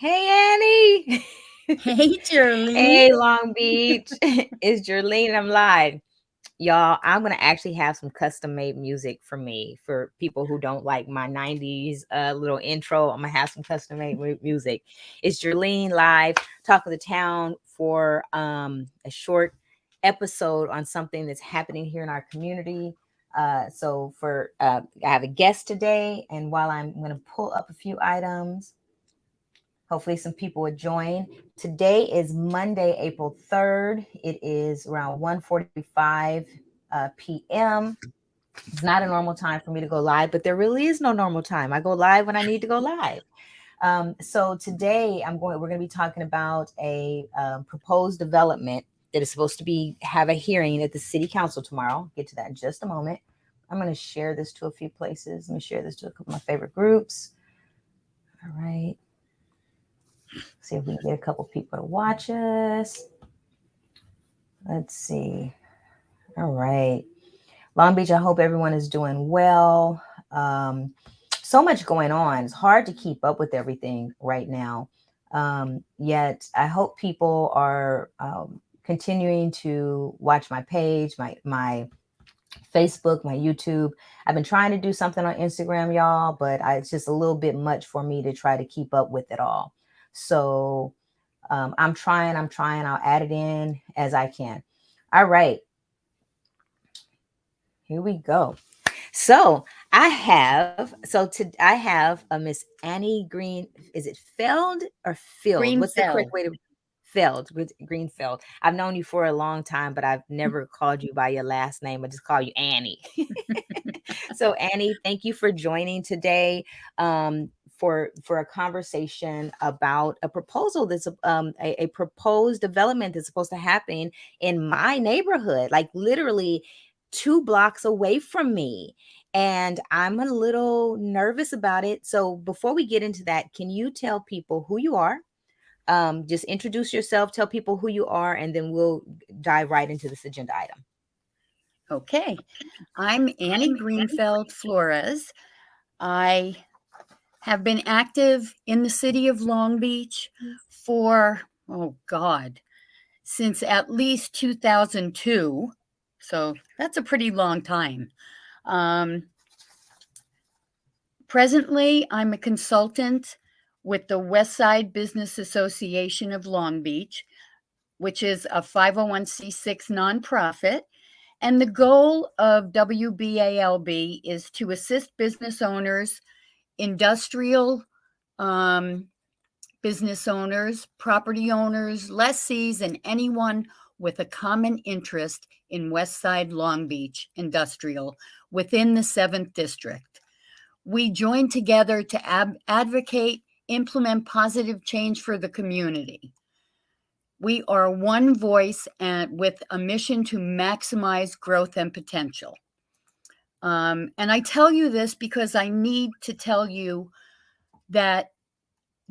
Hey, Annie. Hey, Jerlene. Hey, Long Beach. It's Jerlene and I'm live. Y'all, I'm going to actually have some custom made music for me for people who don't like my 90s little intro. I'm going to have some custom made music. It's Jerlene live, talk of the town for a short episode on something that's happening here in our community. I have a guest today, and while I'm going to pull up a few items, hopefully some people would join. Today is Monday, April 3rd. It is around 1:45 p.m. It's not a normal time for me to go live, but there really is no normal time. I go live when I need to go live. So today we're going to be talking about a proposed development that is supposed to have a hearing at the city council tomorrow. I'll get to that in just a moment. I'm going to share this to a few places. Let me share this to a couple of my favorite groups. All right. See if we can get a couple people to watch us. Let's see. All right. Long Beach, I hope everyone is doing well. So much going on. It's hard to keep up with everything right now. Yet I hope people are continuing to watch my page, my Facebook, my YouTube. I've been trying to do something on Instagram, y'all, but it's just a little bit much for me to try to keep up with it all. So I'm trying. I'll add it in as I can. All right. Here we go. So I have a Miss Annie Green. Is it Feld or Field? What's the correct Greenfeld. way to Feld? Greenfeld. I've known you for a long time, but I've never called you by your last name. I just call you Annie. So Annie, thank you for joining today. For a conversation about a proposal that's a proposed development that's supposed to happen in my neighborhood, like literally 2 blocks away from me. And I'm a little nervous about it. So before we get into that, can you tell people who you are? Just introduce yourself, tell people who you are, and then we'll dive right into this agenda item. Okay. I'm Annie Greenfeld Flores. I have been active in the city of Long Beach for, oh God, since at least 2002. So that's a pretty long time. Um, Presently, I'm a consultant with the Westside Business Association of Long Beach, which is a 501c6 nonprofit. And the goal of WBALB is to assist business owners, industrial business owners, property owners, lessees, and anyone with a common interest in Westside Long Beach Industrial within the 7th District. We join together to advocate, implement positive change for the community. We are one voice and with a mission to maximize growth and potential. And I tell you this because I need to tell you that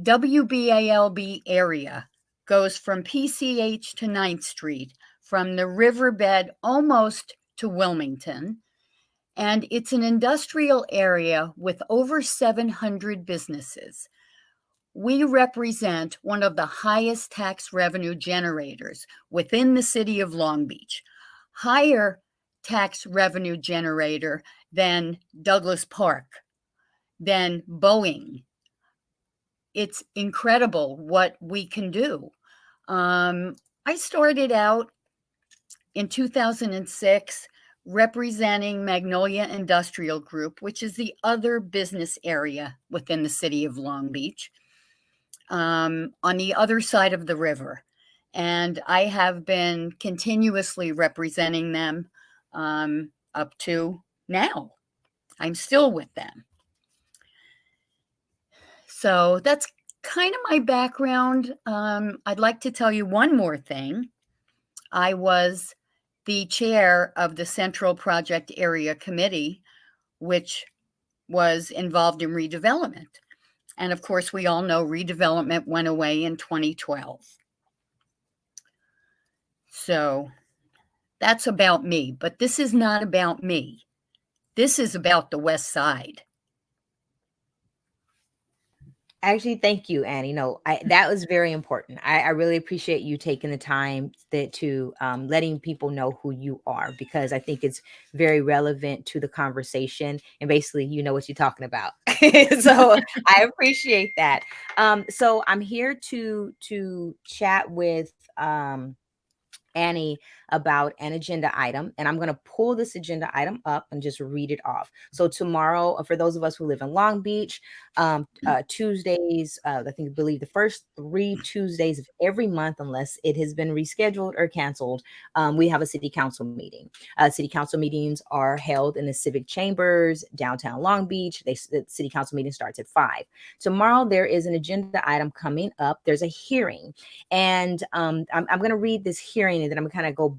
WBALB area goes from PCH to 9th Street, from the riverbed almost to Wilmington. And it's an industrial area with over 700 businesses. We represent one of the highest tax revenue generators within the city of Long Beach, higher tax revenue generator than Douglas Park, than Boeing. It's incredible what we can do. I started out in 2006 representing Magnolia Industrial Group, which is the other business area within the city of Long Beach, on the other side of the river. And I have been continuously representing them up to now. I'm still with them. So that's kind of my background. I'd like to tell you one more thing. I was the chair of the Central Project Area Committee, which was involved in redevelopment. And of course, we all know redevelopment went away in 2012. So that's about me, but this is not about me. This is about the West Side. Actually, thank you, Annie. No, that was very important. I really appreciate you taking the time to letting people know who you are, because I think it's very relevant to the conversation. And basically, you know what you're talking about. So I appreciate that. So I'm here to chat with Annie about an agenda item, and I'm going to pull this agenda item up and just read it off. So tomorrow, for those of us who live in Long Beach, Tuesdays, believe the first 3 Tuesdays of every month, unless it has been rescheduled or canceled, we have a city council meeting. City council meetings are held in the civic chambers downtown Long Beach. The city council meeting starts at 5. Tomorrow there is an agenda item coming up. There's a hearing, and I'm going to read this hearing, and then I'm going to kind of go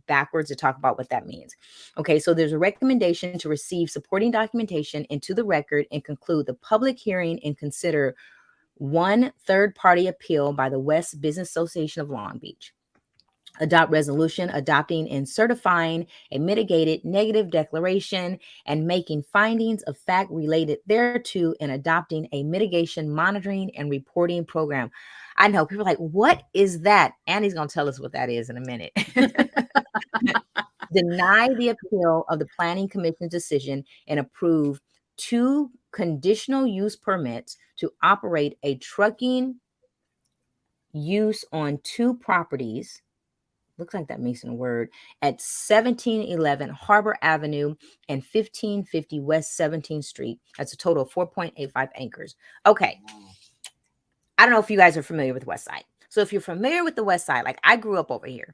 backwards to talk about what that means. Okay, so there's a recommendation to receive supporting documentation into the record and conclude the public hearing and consider one third-party appeal by the West Business Association of Long Beach. Adopt resolution adopting and certifying a mitigated negative declaration and making findings of fact related thereto, and adopting a mitigation monitoring and reporting program. I know people are like, what is that? Annie's going to tell us what that is in a minute. Deny the appeal of the Planning Commission's decision and approve 2 conditional use permits to operate a trucking use on 2 properties. Looks like that makes a word, at 1711 Harbor Avenue and 1550 West 17th Street. That's a total of 4.85 acres. Okay. I don't know if you guys are familiar with Westside. So if you're familiar with the Westside, like I grew up over here.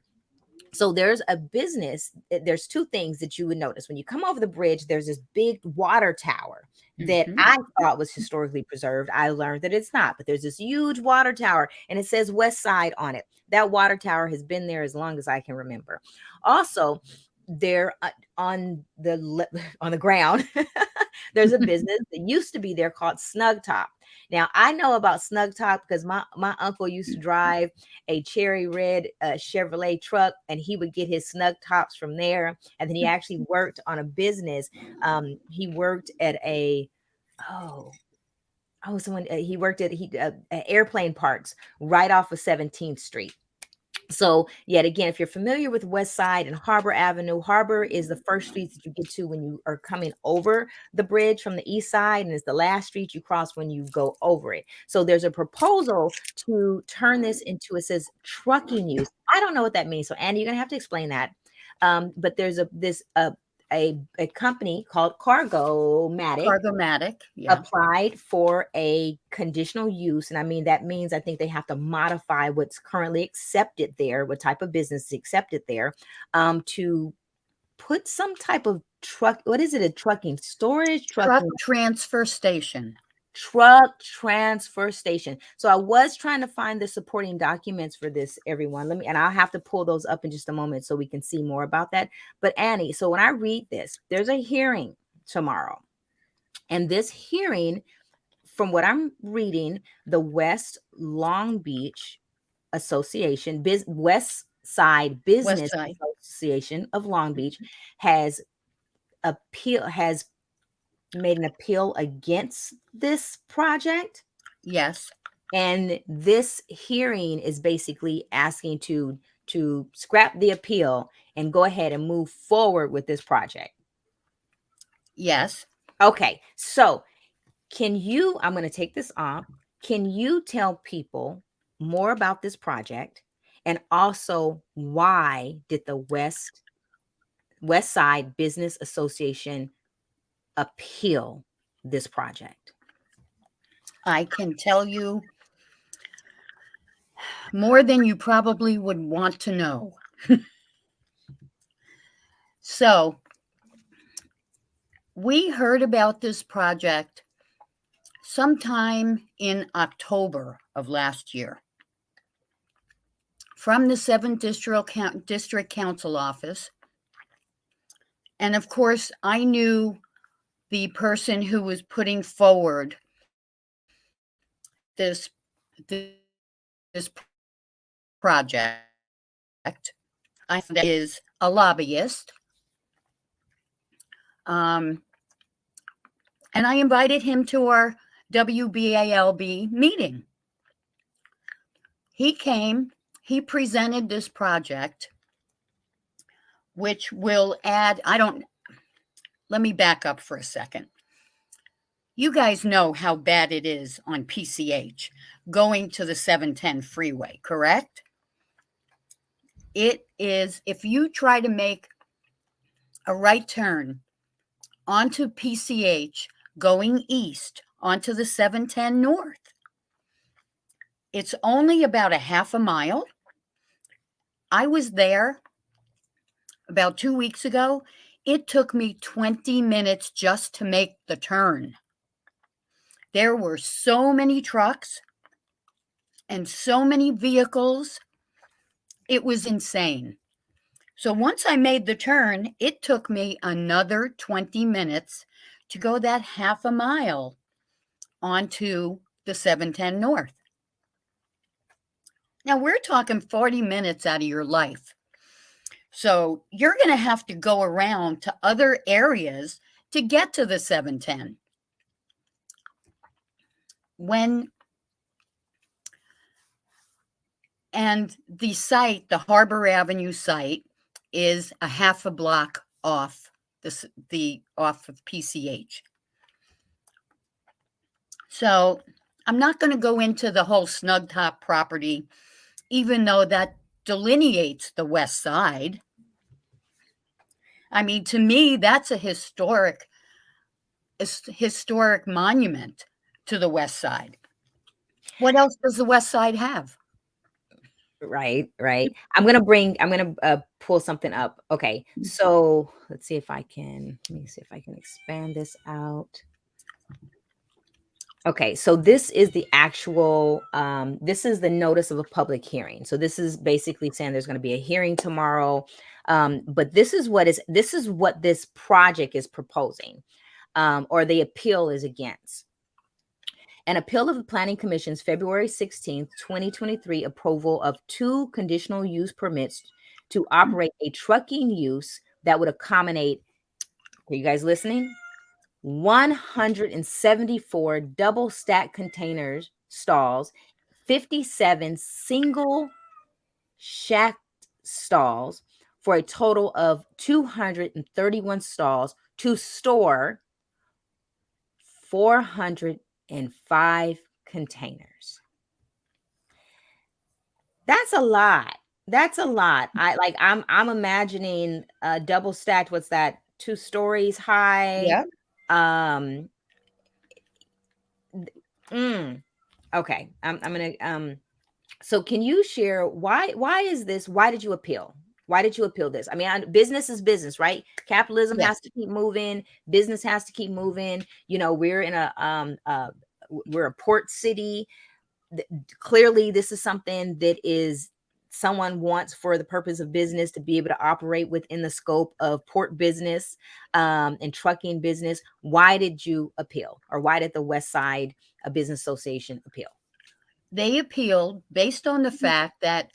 So there's a business, there's 2 things that you would notice. When you come over the bridge, there's this big water tower that I thought was historically preserved. I learned that it's not, but there's this huge water tower and it says West Side on it. That water tower has been there as long as I can remember. Also, there on the ground, there's a business that used to be there called Snug Top. Now I know about Snug Top because my uncle used to drive a cherry red Chevrolet truck, and he would get his Snug Tops from there. And then he actually worked on a business. He worked at a he worked at airplane parts right off of 17th Street. So yet again, if you're familiar with West Side and Harbor Avenue, Harbor is the first street that you get to when you are coming over the bridge from the east side, and it's the last street you cross when you go over it. So there's a proposal to turn this into, it says trucking use. I don't know what that means. So Andy, you're gonna have to explain that. But there's a company called Cargomatic, yeah. applied for a conditional use. And I mean, that means I think they have to modify what's currently accepted there, what type of business is accepted there, to put some type of truck. What is it? A trucking storage, Truck transfer station. Truck transfer station. So I was trying to find the supporting documents for this, everyone. And I'll have to pull those up in just a moment so we can see more about that. But Annie, so when I read this, there's a hearing tomorrow. And this hearing, from what I'm reading, the West Long Beach Association, Westside Business Association of Long Beach has made an appeal against this project. Yes. And this hearing is basically asking to scrap the appeal and go ahead and move forward with this project. Yes. Okay. So I'm going to take this off. Can you tell people more about this project, and also why did the Westside Business Association appeal this project? I can tell you more than you probably would want to know. So, we heard about this project sometime in October of last year from the 7th District Council office. And of course, I knew the person who was putting forward this project. I think that is a lobbyist. And I invited him to our WBALB meeting. He came, he presented this project, which will add, let me back up for a second. You guys know how bad it is on PCH going to the 710 freeway, correct? It is, if you try to make a right turn onto PCH going east onto the 710 north, it's only about a half a mile. I was there about 2 weeks ago. It took me 20 minutes just to make the turn. There were so many trucks and so many vehicles. It was insane. So once I made the turn, it took me another 20 minutes to go that half a mile onto the 710 North. Now we're talking 40 minutes out of your life. So you're going to have to go around to other areas to get to the 710. And the site, the Harbor Avenue site, is a half a block off off of PCH. So I'm not going to go into the whole Snug Top property, even though that delineates the West Side. I mean, to me, that's a historic monument to the West Side. What else does the West Side have? Right. I'm gonna pull something up. Okay, so let me see if I can expand this out. Okay, so this is the actual, this is the notice of a public hearing. So this is basically saying there's going to be a hearing tomorrow. But this is what this project is proposing, or the appeal is against. An appeal of the Planning Commission's February 16th, 2023 approval of 2 conditional use permits to operate a trucking use that would accommodate, are you guys listening? 174 double stack containers stalls, 57 single shacked stalls, for a total of 231 stalls to store 405 containers. That's a lot. I'm imagining double stacked. What's that? 2 stories high. Yeah. Okay. I'm gonna so can you share why is this? Why did you appeal? Why did you appeal this? I mean, business is business, right? Capitalism has to keep moving. Business has to keep moving. You know, we're in we're a port city. Clearly, this is something that is someone wants for the purpose of business to be able to operate within the scope of port business and trucking business. Why did you appeal, or why did the Westside Business Association appeal? They appealed based on the fact that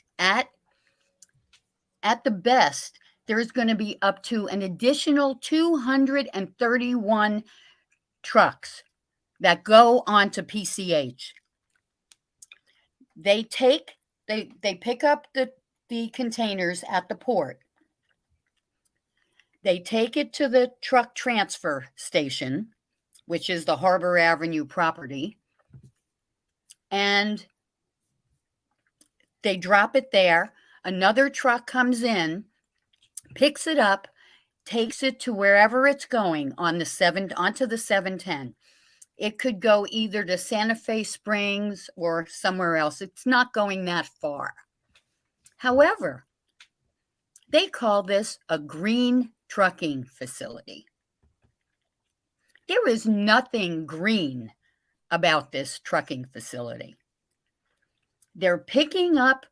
at the best, there's going to be up to an additional 231 trucks that go onto PCH. They pick up the containers at the port. They take it to the truck transfer station, which is the Harbor Avenue property, and they drop it there. Another truck comes in, picks it up, takes it to wherever it's going onto the 710. It could go either to Santa Fe Springs or somewhere else. It's not going that far. However, they call this a green trucking facility. There is nothing green about this trucking facility. They're picking up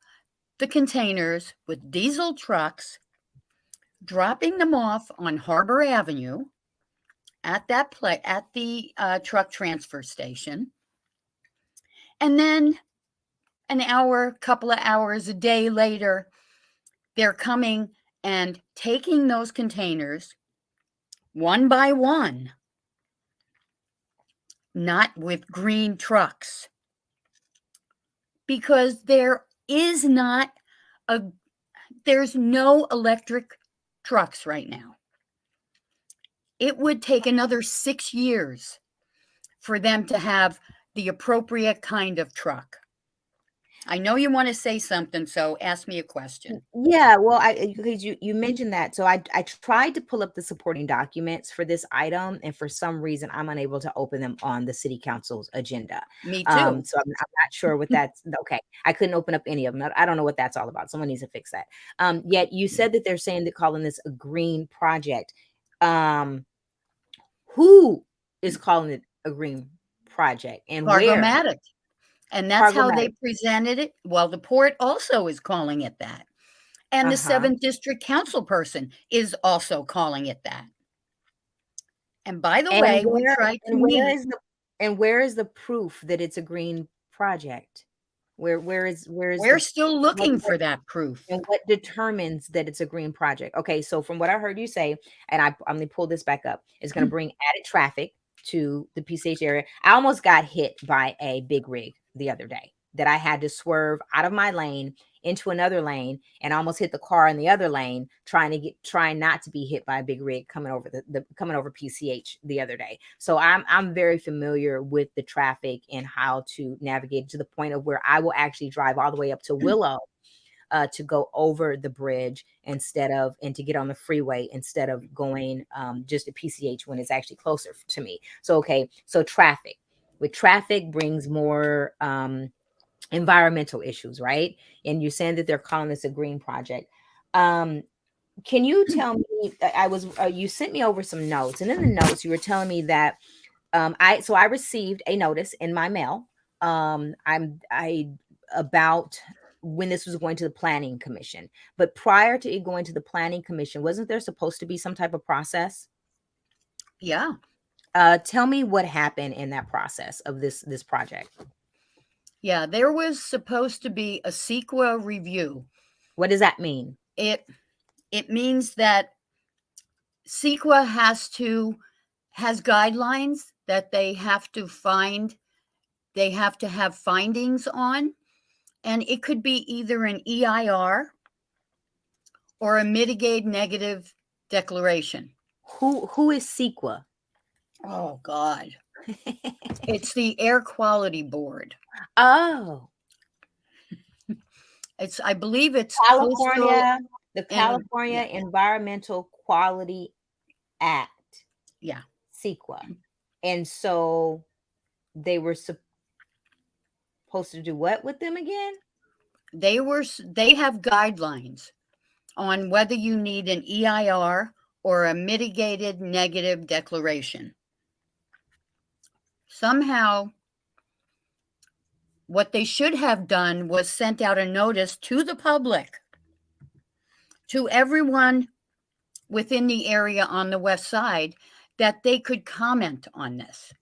the containers with diesel trucks, dropping them off on Harbor Avenue at the truck transfer station. And then couple of hours, a day later, they're coming and taking those containers one by one, not with green trucks, because there's no electric trucks right now. It would take another 6 years for them to have the appropriate kind of truck. I know you want to say something, so ask me a question. Yeah, well, because you mentioned that, so I tried to pull up the supporting documents for this item, and for some reason I'm unable to open them on the city council's agenda. Me too. So I'm not sure what that's okay. I couldn't open up any of them. I don't know what that's all about. Someone needs to fix that. Yet you said that they're saying they're calling this a green project. Who is calling it a green project and where? Cargomatic. And that's how they Cargomatic. presented it. Well, the port also is calling it that. And the Uh-huh. 7th District Council person is also calling it that. And by the And way, we tried to where meet. is the proof that it's a green project? Where is We're the still what looking for that proof. and what determines that it's a green project? Okay, so from what I heard you say, and I'm gonna pull this back up, it's gonna bring added traffic to the PCH area. I almost got hit by a big rig the other day that I had to swerve out of my lane into another lane and almost hit the car in the other lane trying not to be hit by a big rig coming over the coming over PCH the other day. So I'm very familiar with the traffic and how to navigate to the point of where I will actually drive all the way up to Willow to go over the bridge and to get on the freeway instead of going just to PCH when it's actually closer to me. So, okay. So traffic brings more environmental issues, right? And you're saying that they're calling this a green project. Can you tell me, you sent me over some notes, and in the notes you were telling me that I received a notice in my mail. I about when this was going to the planning commission. But prior to it going to the planning commission, wasn't there supposed to be some type of process? Yeah. Tell me what happened in that process of this project. Yeah, there was supposed to be a CEQA review. What does that mean? It means that CEQA has guidelines that they have to have findings on, and it could be either an EIR or a mitigated negative declaration. Who is CEQA? Oh God. It's the Air Quality Board. Oh, I believe it's California, the and California yeah, Environmental Quality Act, yeah. CEQA. And so they were supposed to do what with them again? They have guidelines on whether you need an EIR or a mitigated negative declaration. Somehow, what they should have done was sent out a notice to the public, to everyone within the area on the west side, that they could comment on this.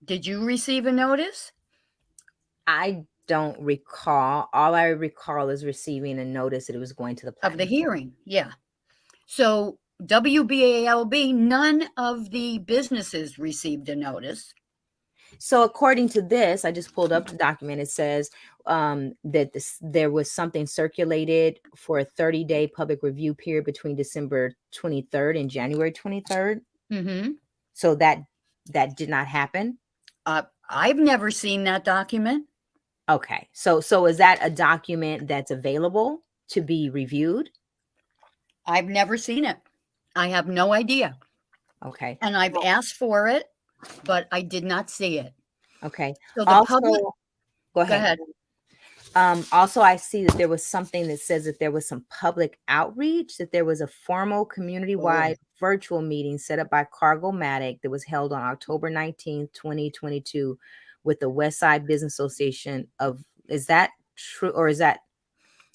Did you receive a notice? I don't recall. All I recall is receiving a notice that it was going to the Of the planning. hearing, yeah. So WBALB, none of the businesses received a notice. So according to this, I just pulled up the document. It says that there was something circulated for a 30-day public review period between December 23rd and January 23rd. Mm-hmm. So that did not happen. I've never seen that document. Okay. So is that a document that's available to be reviewed? I've never seen it. I have no idea. Okay. And I've asked for it, but I did not see it. Okay. So the Also, public. go ahead. Also, I see that there was something that says that there was some public outreach, that there was a formal community-wide virtual meeting set up by Cargomatic that was held on October 19th, 2022 with the Westside Business Association is that true, or is that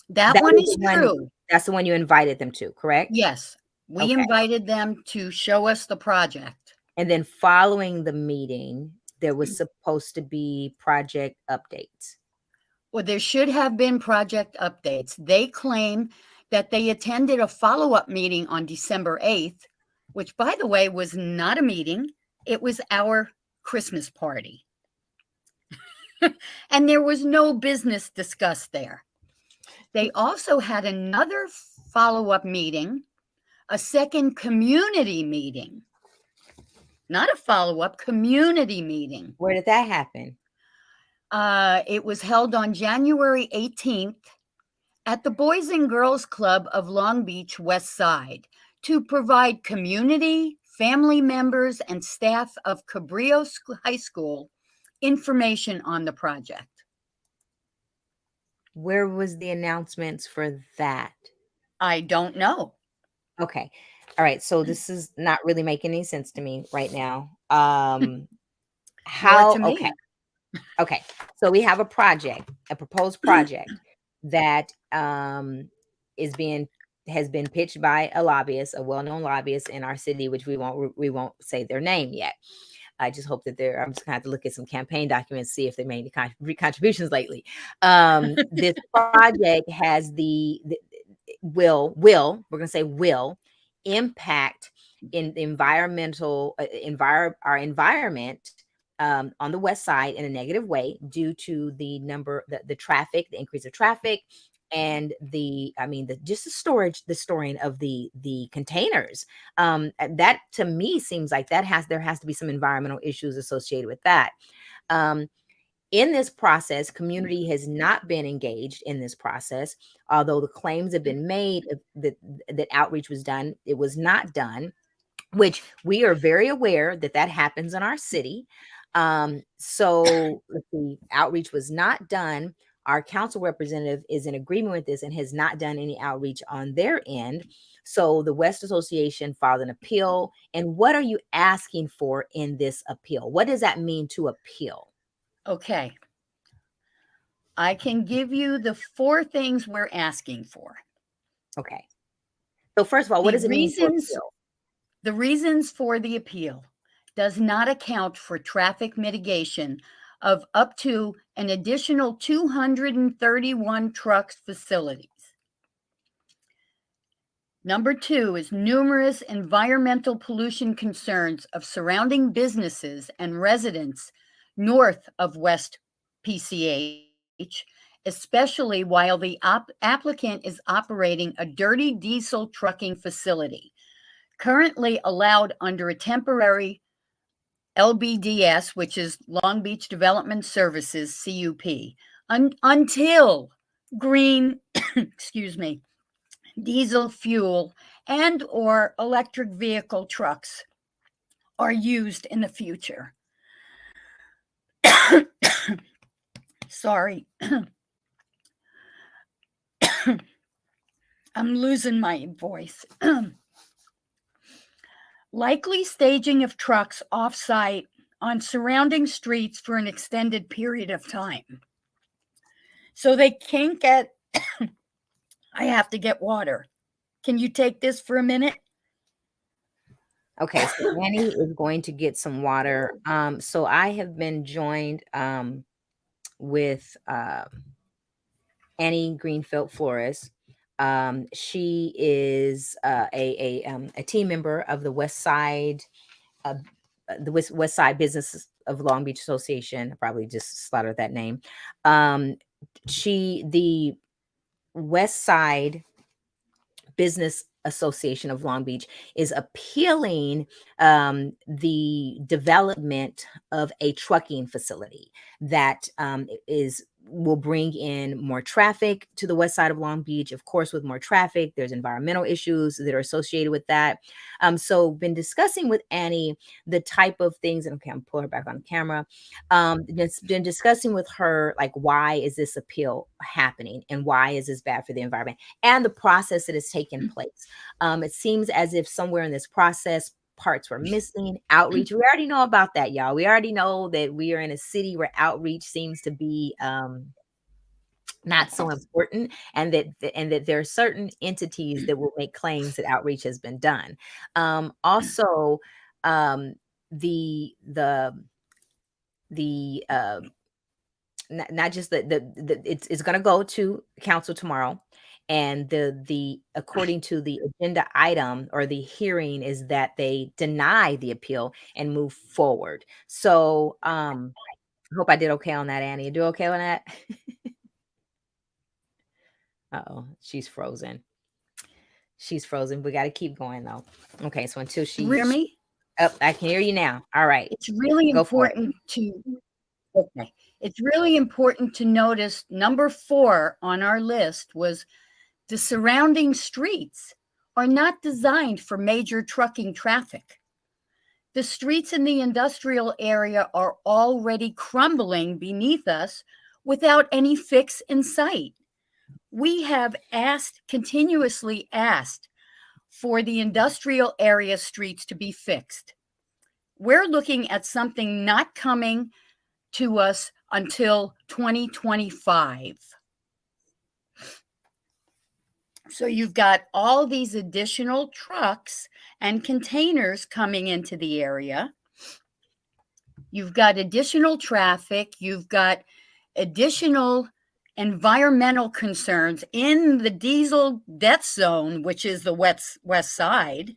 one is true? That's the one you invited them to, correct? Yes. We invited them to show us the project. And then following the meeting, there was supposed to be project updates. Well, there should have been project updates. They claim that they attended a follow-up meeting on December 8th, which, by the way, was not a meeting. It was our Christmas party. And there was no business discussed there. They also had another follow-up meeting, a second community meeting, not a follow-up, community meeting. Where did that happen? It was held on January 18th at the Boys and Girls Club of Long Beach, Westside, to provide community, family members, and staff of Cabrillo High School information on the project. Where was the announcements for that? I don't know. Okay. All right. So this is not really making any sense to me right now. Nor How to okay. me. Okay. So we have a project, a proposed project that is being has been pitched by a lobbyist, a well-known lobbyist in our city, which we won't say their name yet. I just hope that I'm just gonna have to look at some campaign documents, see if they made any contributions lately. This project has will we're gonna say will impact in the environmental our environment on the west side in a negative way due to the traffic, the increase of traffic, and the storing of the containers. That to me seems like there has to be some environmental issues associated with that. Um, in this process, community has not been engaged in this process, although the claims have been made that outreach was done. It was not done, which we are very aware that happens in our city. So the outreach was not done. Our council representative is in agreement with this and has not done any outreach on their end. So the West Association filed an appeal. And what are you asking for in this appeal? What does that mean to appeal? Okay. I can give you the 4 things we're asking for. Okay. So first of all, what does it mean to appeal? The reasons for the appeal does not account for traffic mitigation of up to an additional 231 truck facilities. Number 2 is numerous environmental pollution concerns of surrounding businesses and residents north of West PCH, especially while the applicant is operating a dirty diesel trucking facility, currently allowed under a temporary LBDS, which is Long Beach Development Services, CUP, until green, excuse me, diesel fuel and or electric vehicle trucks are used in the future. Sorry. I'm losing my voice. Likely staging of trucks off-site on surrounding streets for an extended period of time. So they can't get, I have to get water. Can you take this for a minute? Okay, so Annie is going to get some water. So I have been joined with Annie Greenfeld Flores. She is a team member of the Westside Business of Long Beach Association. I probably just slaughtered that name. The Westside Business Association of Long Beach is appealing the development of a trucking facility that will bring in more traffic to the west side of Long Beach. Of course, with more traffic, there's environmental issues that are associated with that. So been discussing with Annie the type of things, and okay, I'm pulling her back on camera. Been discussing with her, like, why is this appeal happening and why is this bad for the environment and the process that has taken place. It seems as if somewhere in this process, parts were missing. Outreach, we already know about that, y'all. We already know that we are in a city where outreach seems to be not so important, and that there are certain entities that will make claims that outreach has been done. Also, the not just it's going to go to council tomorrow, and the according to the agenda item or the hearing is that they deny the appeal and move forward. So, I hope I did okay on that, Annie. You do okay on that? Uh-oh, she's frozen. She's frozen. We got to keep going though. Okay, so until Hear me? oh, I can hear you now. All right, It's really go for it. important to okay. It's really important to notice number 4 on our list was the surrounding streets are not designed for major trucking traffic. The streets in the industrial area are already crumbling beneath us without any fix in sight. We have continuously asked for the industrial area streets to be fixed. We're looking at something not coming to us until 2025. So you've got all these additional trucks and containers coming into the area. You've got additional traffic. You've got additional environmental concerns in the diesel death zone, which is the west side.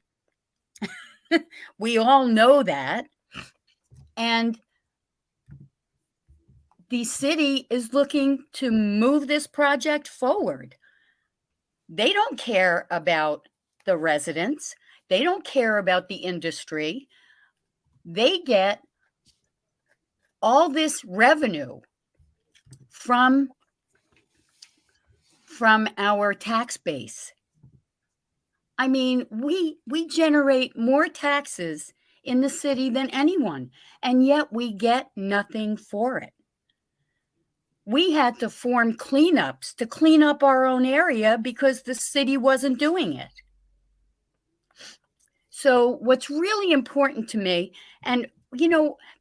We all know that. And the city is looking to move this project forward. They don't care about the residents. They don't care about the industry. They get all this revenue from our tax base. I mean, we generate more taxes in the city than anyone, and yet we get nothing for it. We had to form cleanups to clean up our own area because the city wasn't doing it. So what's really important to me, and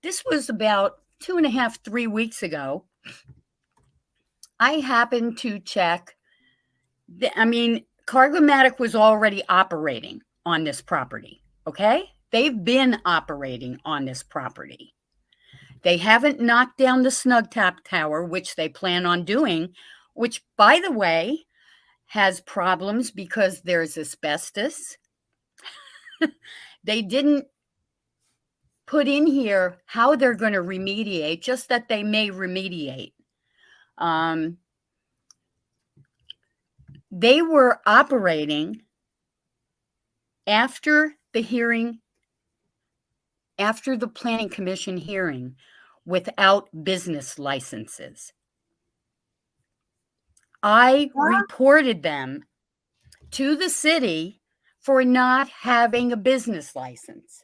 this was about 2.5, 3 weeks ago, I happened to check. Cargomatic was already operating on this property, okay? They've been operating on this property. They haven't knocked down the Snugtap Tower, which they plan on doing, which, by the way, has problems because there's asbestos. They didn't put in here how they're going to remediate, just that they may remediate. They were operating after the hearing, after the Planning Commission hearing, without business licenses. I reported them to the city for not having a business license.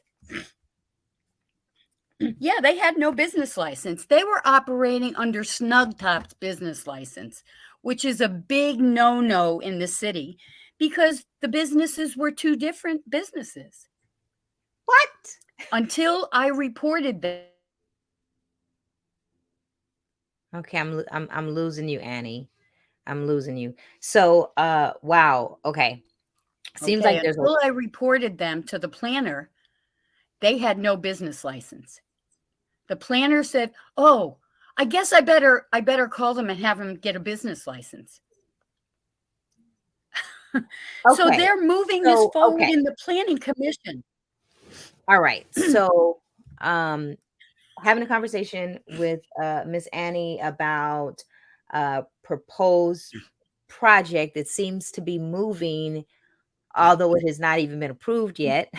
Yeah, they had no business license. They were operating under Snugtop's business license, which is a big no-no in the city because the businesses were two different businesses. What? Until I reported them. Okay, I'm losing you, Annie. I'm losing you. So, wow. Okay. Seems like there's until I reported them to the planner, they had no business license. The planner said, "Oh, I guess I better call them and have them get a business license." So they're moving this forward in the Planning Commission. All right. So, having a conversation with Miss Annie about a proposed project that seems to be moving, although it has not even been approved yet.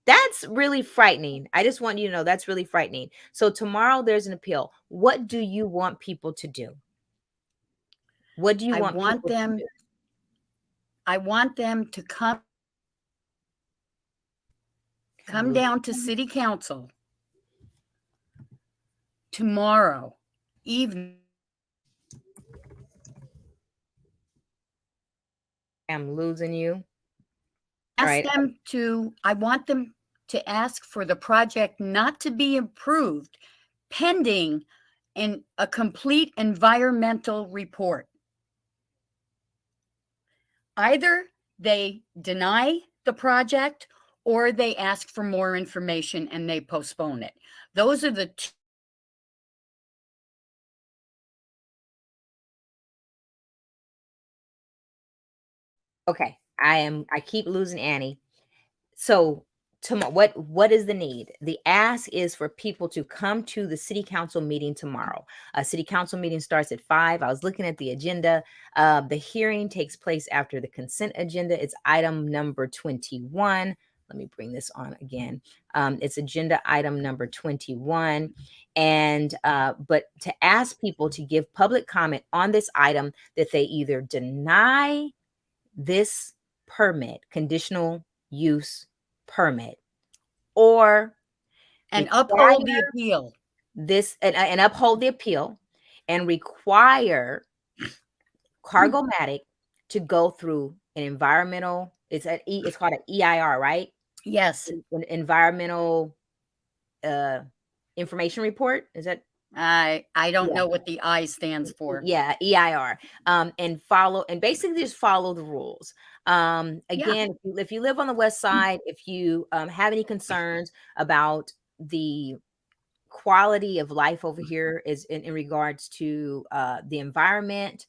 That's really frightening. I just want you to know that's really frightening. So tomorrow there's an appeal. What do you want people to do? What do you want people to do? I want them to come down to City Council tomorrow evening. I'm losing you. I want them to ask for the project not to be approved pending a complete environmental report. Either they deny the project or they ask for more information and they postpone it. Those are the two Okay. I keep losing Annie. So tomorrow, what is the need? The ask is for people to come to the city council meeting tomorrow. A city council meeting starts at 5. I was looking at the agenda. The hearing takes place after the consent agenda. It's item number 21. Let me bring this on again. It's agenda item number 21. And but to ask people to give public comment on this item, that they either deny this permit, conditional use permit, or And require uphold the appeal. this and uphold the appeal, and require Cargomatic to go through an environmental, it's called an EIR, right? Yes. An environmental uh information report. Is that? I don't Yeah. know what the I stands for. Yeah, EIR. And follow, and basically just follow the rules. Yeah. Again, if you live on the west side, if you have any concerns about the quality of life over here is in regards to the environment.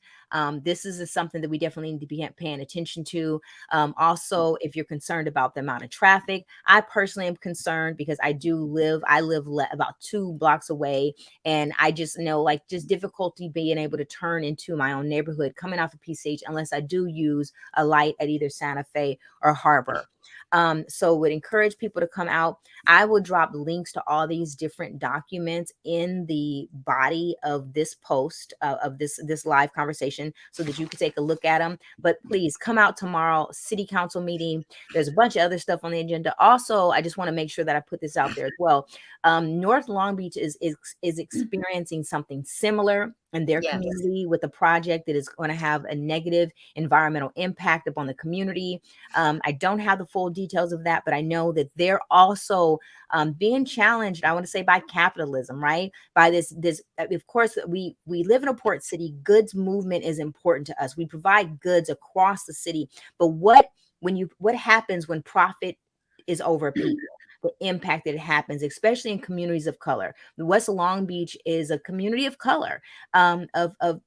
This is something that we definitely need to be paying attention to. Also, if you're concerned about the amount of traffic, I personally am concerned because I live about 2 blocks away, and I just know, like, just difficulty being able to turn into my own neighborhood coming off of PCH unless I do use a light at either Santa Fe or Harbor. So would encourage people to come out. I will drop links to all these different documents in the body of this post, of this live conversation, so that you can take a look at them. But please come out tomorrow, city council meeting. There's a bunch of other stuff on the agenda. Also, I just want to make sure that I put this out there as well. North Long Beach is experiencing something similar in their Yes. community with a project that is going to have a negative environmental impact upon the community. I don't have the full details of that, but I know that they're also being challenged, I want to say, by capitalism, right? By this, of course, we live in a port city. Goods movement is important to us. We provide goods across the city. But what happens when profit is over people? The impact that it happens, especially in communities of color. The West Long Beach is a community of color, and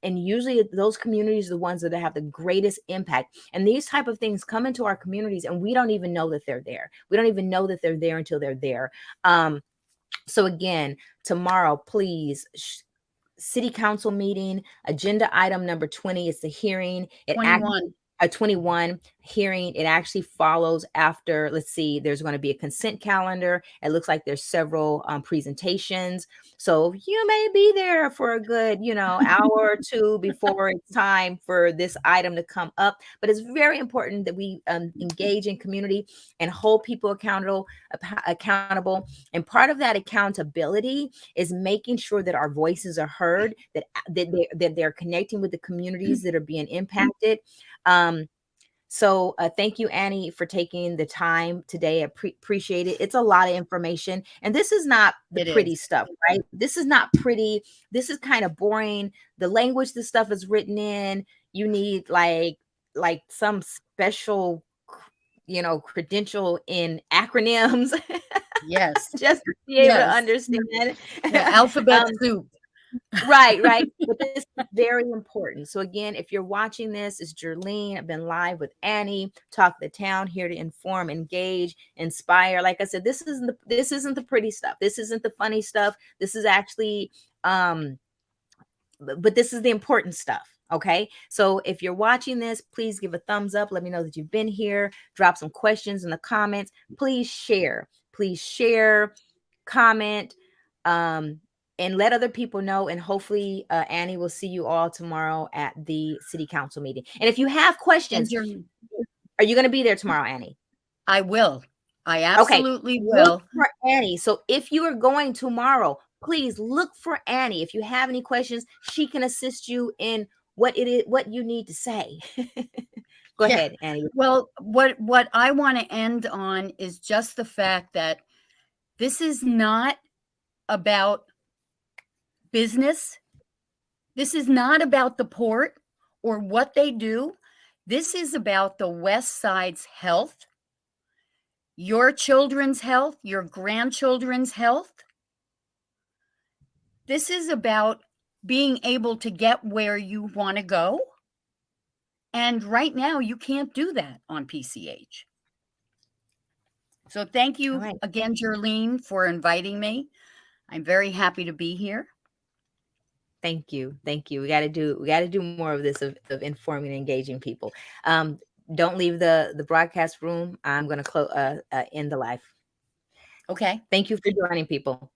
usually those communities are the ones that have the greatest impact. And these type of things come into our communities, and we don't even know that they're there. We don't even know that they're there until they're there. So again, tomorrow, please. City council meeting, agenda item number 20 is the hearing. It 21. A 21 hearing. It actually follows after, let's see, there's going to be a consent calendar. It looks like there's several presentations. So you may be there for a good, hour or two before it's time for this item to come up. But it's very important that we engage in community and hold people accountable. And part of that accountability is making sure that our voices are heard, that they're connecting with the communities that are being impacted. So thank you, Annie, for taking the time today. I appreciate it. It's a lot of information, and this is not the pretty stuff, right? This is not pretty. This is kind of boring. The language this stuff is written in, you need like some special, credential in acronyms. Yes. Just to be able to understand. Yeah, alphabet soup. Right. But this is very important. So again, if you're watching this, it's Jerlene. I've been live with Annie, Talk the Town, here to inform, engage, inspire. Like I said, this isn't the pretty stuff. This isn't the funny stuff. This is actually, but this is the important stuff. Okay. So if you're watching this, please give a thumbs up. Let me know that you've been here. Drop some questions in the comments. Please share, comment, and let other people know. And hopefully Annie will see you all tomorrow at the city council meeting. And if you have questions, are you going to be there tomorrow, Annie? I will. I absolutely will. Look for Annie. So if you are going tomorrow, please look for Annie. If you have any questions, she can assist you in what you need to say. Go ahead, Annie. Well, what I want to end on is just the fact that this is not about business. This is not about the port or what they do. This is about the West Side's health, your children's health, your grandchildren's health. This is about being able to get where you want to go And right now, you can't do that on PCH. So thank All you right. again, Jerlene, for inviting me. I'm very happy to be here. Thank you. Thank you. We got to do more of this of informing and engaging people. Um, don't leave the broadcast room. I'm going to end the live. Okay. Thank you for joining, people.